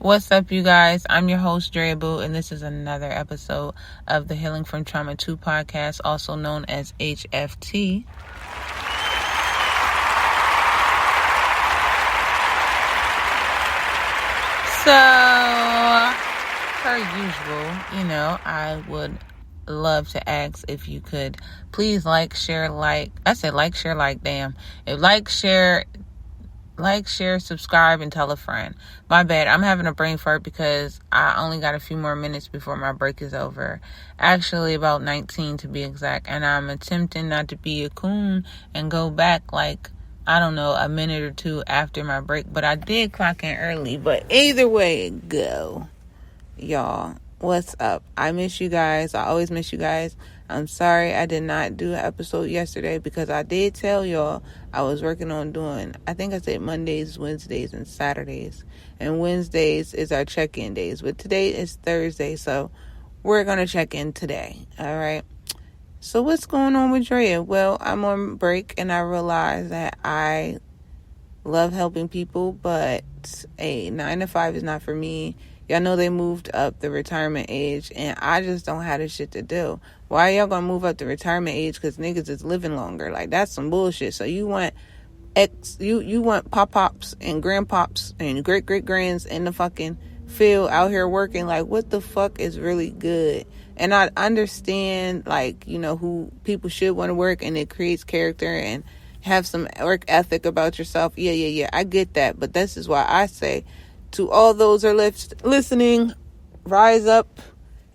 What's up, you guys? I'm your host, Drea Boo, and this is another episode of the Healing from Trauma 2 podcast, also known as HFT. So, per usual, I would love to ask if you could please like, share, damn. If like, share, subscribe, and tell a friend. My bad. I'm having a brain fart because I only got a few more minutes before my break is over. Actually, about 19 to be exact. And I'm attempting not to be a coon and go back a minute or two after my break. But I did clock in early. But either way it go, y'all, what's up? I miss you guys. I always miss you guys. I'm sorry I did not do an episode yesterday because I did tell y'all I was working on doing, I think I said Mondays, Wednesdays, and Saturdays. And Wednesdays is our check-in days. But today is Thursday, so we're going to check in today. All right. So what's going on with Drea? Well, I'm on break and I realize that I love helping people, but a 9 to 5 is not for me. Y'all know they moved up the retirement age, and I just don't have the shit to do. Why are y'all gonna move up the retirement age? Because niggas is living longer. Like, that's some bullshit. So you want you want pop-pops and grandpops and great-great-grands in the fucking field out here working. Like, what the fuck is really good? And I understand, who people should want to work, and it creates character and have some work ethic about yourself. Yeah. I get that. But this is why I say, to all those who are listening, rise up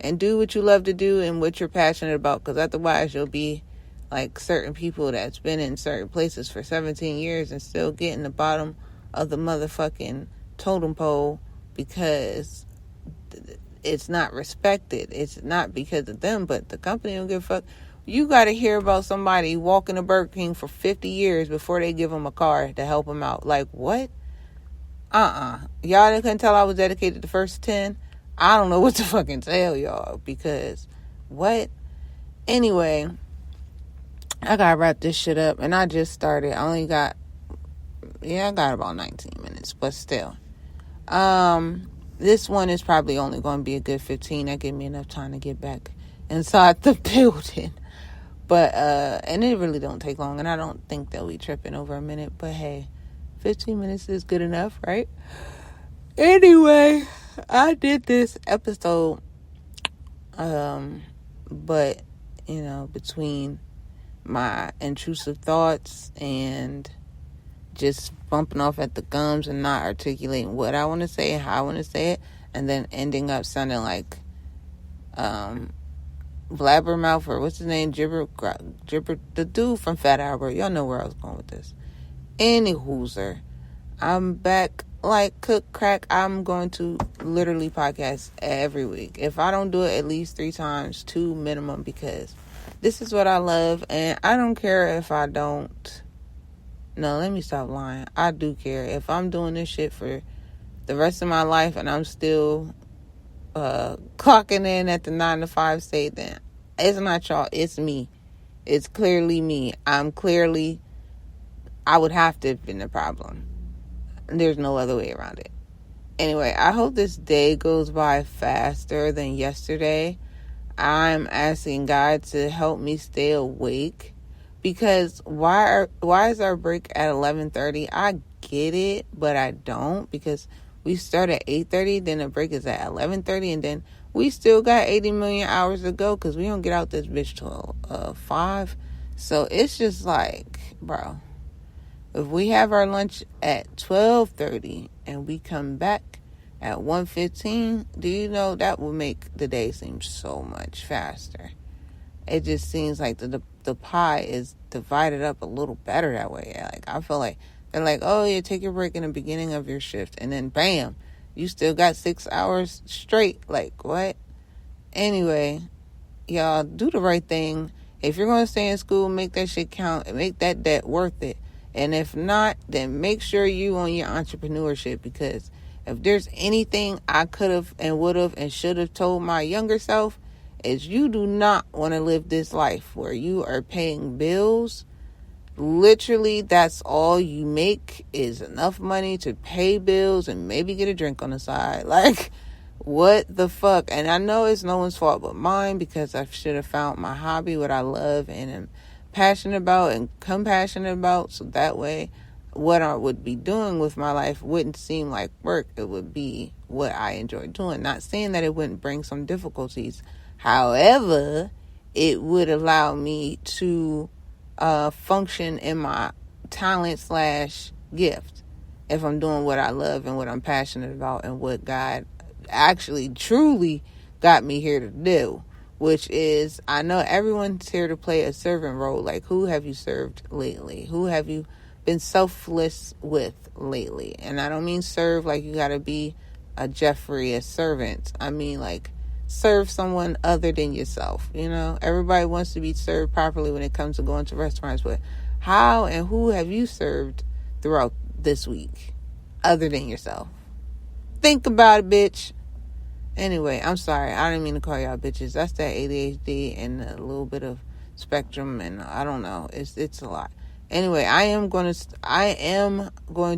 and do what you love to do and what you're passionate about. Because otherwise you'll be like certain people that's been in certain places for 17 years and still getting the bottom of the motherfucking totem pole because it's not respected. It's not because of them, but the company don't give a fuck. You got to hear about somebody walking to Burger King for 50 years before they give them a car to help them out. Like, what? Y'all couldn't tell I was dedicated the first 10. I don't know what to fucking tell y'all because what? Anyway, I gotta wrap this shit up and I just started. I got about 19 minutes, but still. This one is probably only going to be a good 15. That give me enough time to get back inside the building. But, and it really don't take long and I don't think they'll be tripping over a minute, but hey, 15 minutes is good enough, right? Anyway, I did this episode, but, between my intrusive thoughts and just bumping off at the gums and not articulating what I want to say and how I want to say it, and then ending up sounding like, blabbermouth, or what's his name, Gibber, the dude from Fat Albert. Y'all know where I was going with this. Any hooser, I'm back like cook crack. I'm going to literally podcast every week. If I don't do it at least 3 times, 2 minimum, because this is what I love, and I don't care if I don't. No, let me stop lying. I do care. If I'm doing this shit for the rest of my life and I'm still clocking in at the 9 to 5 state, then it's not y'all, it's me. It's clearly me. I would have to have been the problem. There's no other way around it. Anyway, I hope this day goes by faster than yesterday. I'm asking God to help me stay awake, because why is our break at 11:30? I get it, but I don't, because we start at 8:30, then the break is at 11:30, and then we still got 80 million hours to go because we don't get out this bitch till 5. So it's just like, bro, if we have our lunch at 12:30 and we come back at 1:15, do you know that will make the day seem so much faster? It just seems like the pie is divided up a little better that way. Like, I feel like they're like, oh yeah, take your break in the beginning of your shift, and then bam, you still got 6 hours straight. Like, what? Anyway, y'all, do the right thing. If you're going to stay in school, make that shit count and make that debt worth it. And if not, then make sure you on your entrepreneurship, because if there's anything I could have and would have and should have told my younger self, is you do not want to live this life where you are paying bills literally that's all you make is enough money to pay bills and maybe get a drink on the side. Like, what the fuck? And I know it's no one's fault but mine, because I should have found my hobby, what I love and am passionate about and compassionate about, so that way what I would be doing with my life wouldn't seem like work. It would be what I enjoy doing. Not saying that it wouldn't bring some difficulties. However, it would allow me to function in my talent / gift if I'm doing what I love and what I'm passionate about and what God actually truly got me here to do, which is, I know everyone's here to play a servant role. Like, who have you served lately? Who have you been selfless with lately? And I don't mean serve like you gotta be a Jeffrey, a servant. I mean like serve someone other than yourself. You know, everybody wants to be served properly when it comes to going to restaurants, but how and who have you served throughout this week other than yourself? Think about it, bitch. Anyway, I'm sorry. I didn't mean to call y'all bitches. That's that ADHD and a little bit of spectrum, and I don't know. It's a lot. Anyway, I am going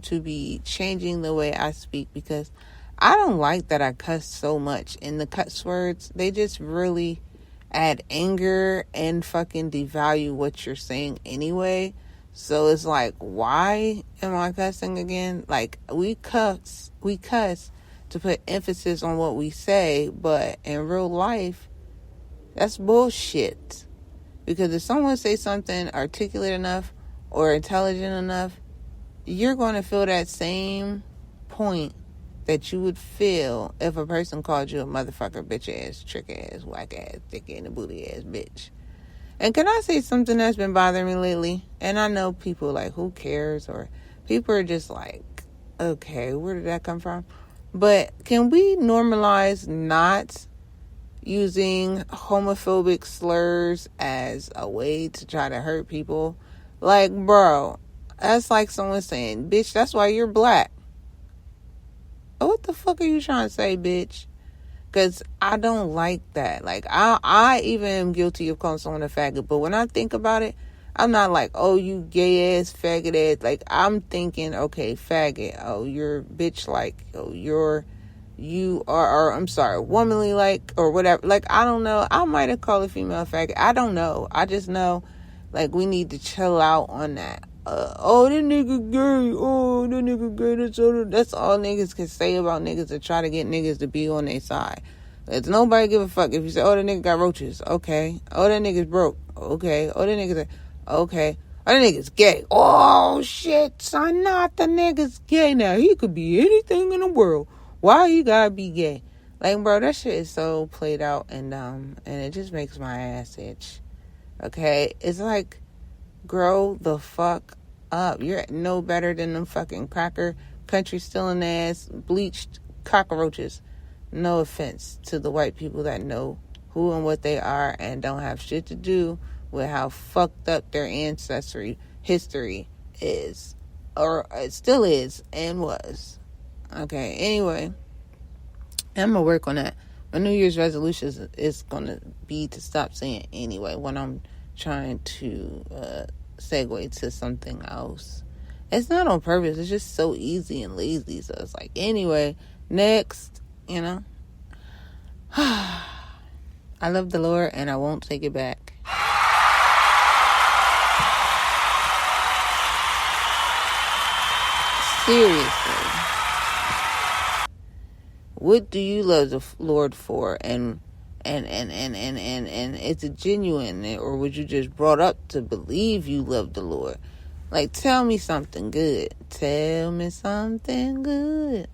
to be changing the way I speak, because I don't like that I cuss so much. And the cuss words, they just really add anger and fucking devalue what you're saying anyway. So it's like, why am I cussing again? Like, we cuss to put emphasis on what we say, but in real life, that's bullshit. Because if someone says something articulate enough or intelligent enough, you're going to feel that same point that you would feel if a person called you a motherfucker, bitch ass, trick ass, whack ass, thick in the booty ass bitch. And can I say something that's been bothering me lately? And I know people like, who cares? Or people are just like, okay, where did that come from? But can we normalize not using homophobic slurs as a way to try to hurt people? Like, bro, that's like someone saying, bitch, that's why you're black. What the fuck are you trying to say, bitch? Because I don't like that. Like, I even am guilty of calling someone a faggot. But when I think about it, I'm not like, oh, you gay ass, faggot ass. Like, I'm thinking, okay, faggot. Oh, you're bitch like. Oh, you are, or I'm sorry, womanly like, or whatever. Like, I don't know. I might have called a female a faggot. I don't know. I just know, like, we need to chill out on that. Oh, that nigga gay. Oh, that nigga gay. That's all niggas can say about niggas to try to get niggas to be on their side. There's nobody give a fuck. If you say, oh, that nigga got roaches. Okay. Oh, that nigga's broke. Okay. Oh, that nigga's... Okay. Oh, that nigga's gay. Oh, shit, son. Not the nigga's gay now. He could be anything in the world. Why you gotta be gay? Like, bro, that shit is so played out and dumb. And it just makes my ass itch. Okay? It's like, grow the fuck up. You're no better than them fucking cracker, country stealing ass, bleached cockroaches. No offense to the white people that know who and what they are and don't have shit to do with how fucked up their ancestry history is, or it still is and was. Okay, anyway, I'm gonna work on that. My New Year's resolution is gonna be to stop saying anyway when I'm trying to segue to something else. It's not on purpose. It's just so easy and lazy. So it's like, anyway, next, you know. I love the Lord and I won't take it back. Seriously. What do you love the Lord for? And is it genuine? Or would you just brought up to believe you love the Lord? Like, tell me something good. Tell me something good.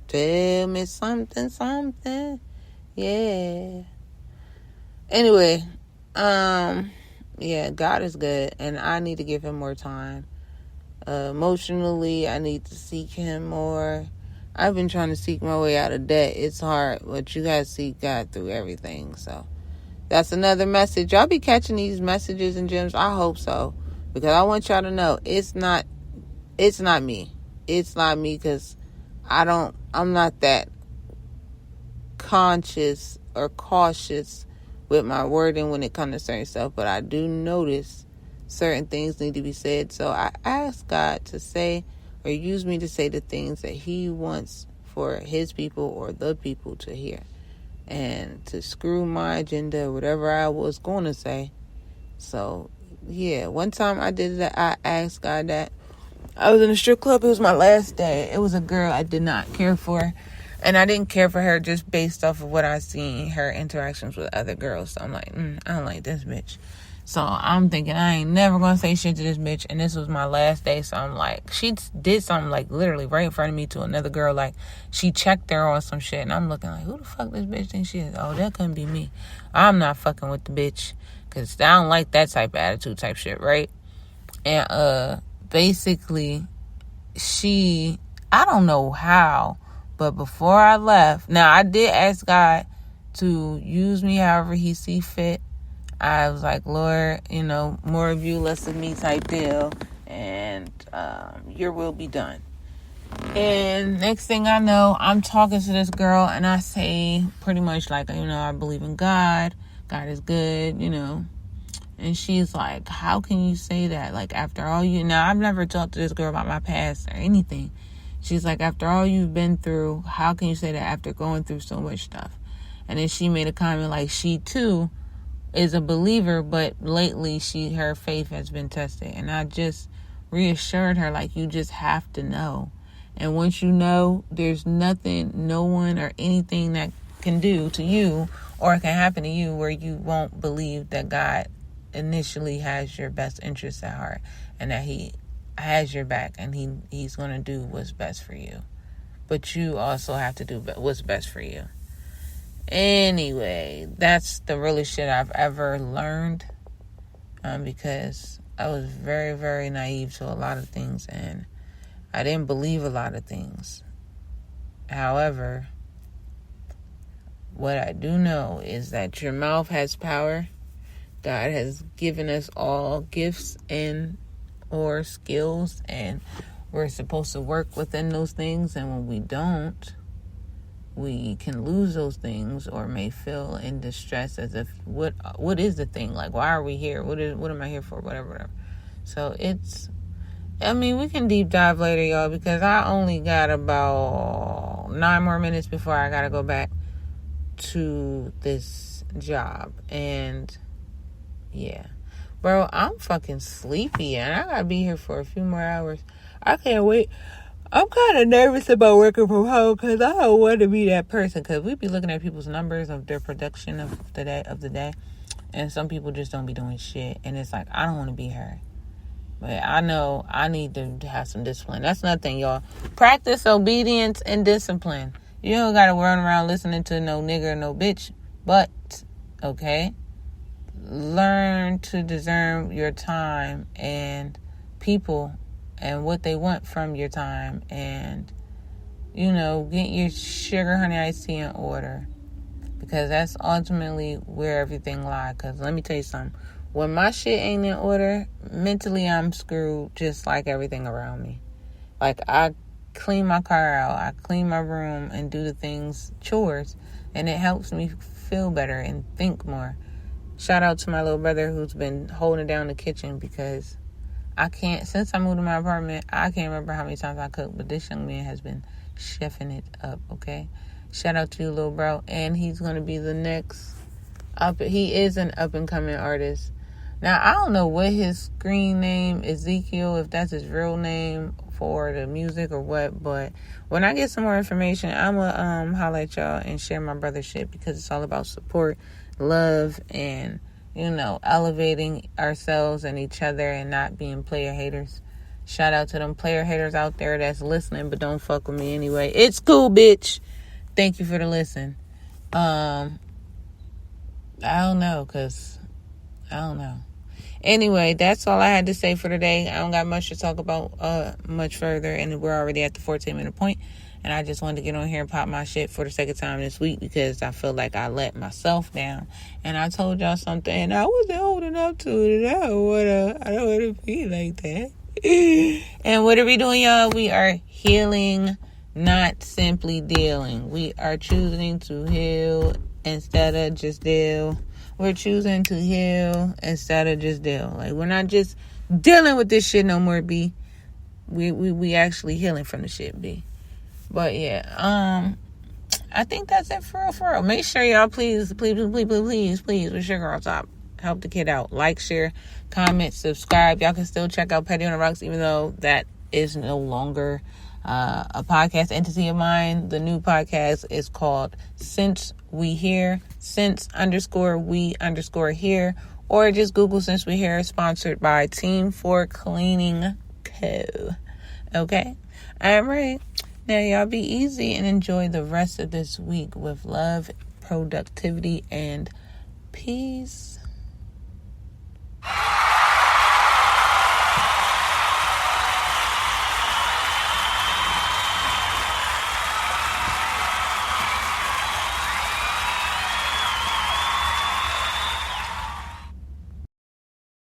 Tell me something. Yeah. Anyway, yeah, God is good, and I need to give him more time. Emotionally, I need to seek him more. I've been trying to seek my way out of debt. It's hard, but you gotta seek God through everything. So that's another message. Y'all be catching these messages and gems. I hope so, because I want y'all to know it's not me. It's not me, because I'm not that conscious or cautious with my wording when it comes to certain stuff, but I do notice certain things need to be said. So I ask God to say or use me to say the things that he wants for his people or the people to hear, and to screw my agenda, whatever I was going to say. So yeah, one time I did that. I asked God that. I was in a strip club. It was my last day. It was a girl I did not care for. And I didn't care for her just based off of what I seen her interactions with other girls. So I'm like, I don't like this bitch. So I'm thinking I ain't never going to say shit to this bitch. And this was my last day. So I'm like, she did something like literally right in front of me to another girl. Like she checked her on some shit. And I'm looking like, who the fuck this bitch think she is? Oh, that couldn't be me. I'm not fucking with the bitch. Because I don't like that type of attitude type shit, right? And basically, I don't know how, but before I left, now I did ask God to use me however he see fit. I was like, Lord, more of you, less of me type deal, and your will be done. And next thing I know, I'm talking to this girl, and I say pretty much like, I believe in God. God is good, And she's like, how can you say that? Like, after all now, I've never talked to this girl about my past or anything. She's like, after all you've been through, how can you say that after going through so much stuff? And then she made a comment like she too is a believer, but lately her faith has been tested. And I just reassured her, like, you just have to know. And once you know, there's nothing, no one or anything that can do to you or can happen to you where you won't believe that God initially has your best interests at heart, and that he has your back, and he's going to do what's best for you. But you also have to do what's best for you. Anyway, that's the realest shit I've ever learned, because I was very, very naive to a lot of things, and I didn't believe a lot of things. However, what I do know is that your mouth has power. God has given us all gifts and or skills, and we're supposed to work within those things. And when we don't, we can lose those things or may feel in distress as if, what is the thing? Like, why are we here? What am I here for? Whatever. So we can deep dive later, y'all, because I only got about 9 more minutes before I got to go back to this job. And yeah, bro, I'm fucking sleepy, and I gotta be here for a few more hours. I can't wait. I'm kind of nervous about working from home because I don't want to be that person. Because we be looking at people's numbers of their production of the day, and some people just don't be doing shit. And it's like, I don't want to be her. But I know I need to have some discipline. That's another thing, y'all. Practice obedience and discipline. You don't gotta run around listening to no nigger, no bitch. But, okay, learn to discern your time and people and what they want from your time, and get your sugar honey iced tea in order, because that's ultimately where everything lies. Because let me tell you something, when my shit ain't in order, mentally I'm screwed, just like everything around me. Like, I clean my car out, I clean my room and do the chores, and it helps me feel better and think more. Shout out to my little brother who's been holding down the kitchen, because since I moved to my apartment, I can't remember how many times I cooked, but this young man has been chefing it up, okay? Shout out to you, little bro. And he's going to be the next he is an up-and-coming artist. Now, I don't know what his screen name, Ezekiel, if that's his real name for the music or what, but when I get some more information, I'm going to holler at y'all and share my brother's shit, because it's all about support, love, and elevating ourselves and each other and not being player haters. Shout out to them player haters out there that's listening but don't fuck with me anyway. It's cool, bitch. Thank you for the listen. I don't know. Anyway, that's all I had to say for today. I don't got much to talk about much further, and we're already at the 14-minute point. And I just wanted to get on here and pop my shit for the second time this week, because I feel like I let myself down. And I told y'all something, and I wasn't holding up to it. And I don't want to be like that. And what are we doing, y'all? We are healing, not simply dealing. We are choosing to heal instead of just deal. We're choosing to heal instead of just deal. Like, we're not just dealing with this shit no more, B. We actually healing from the shit, B. But yeah, I think that's it for real. Make sure y'all please, with your girl top, help the kid out. Like, share, comment, subscribe. Y'all can still check out Petty on the Rocks, even though that is no longer a podcast entity of mine. The new podcast is called Since We Here, Since_we_here, or just Google Since We Here, sponsored by Team for Cleaning Co. Okay? All right. Now, y'all be easy and enjoy the rest of this week with love, productivity, and peace.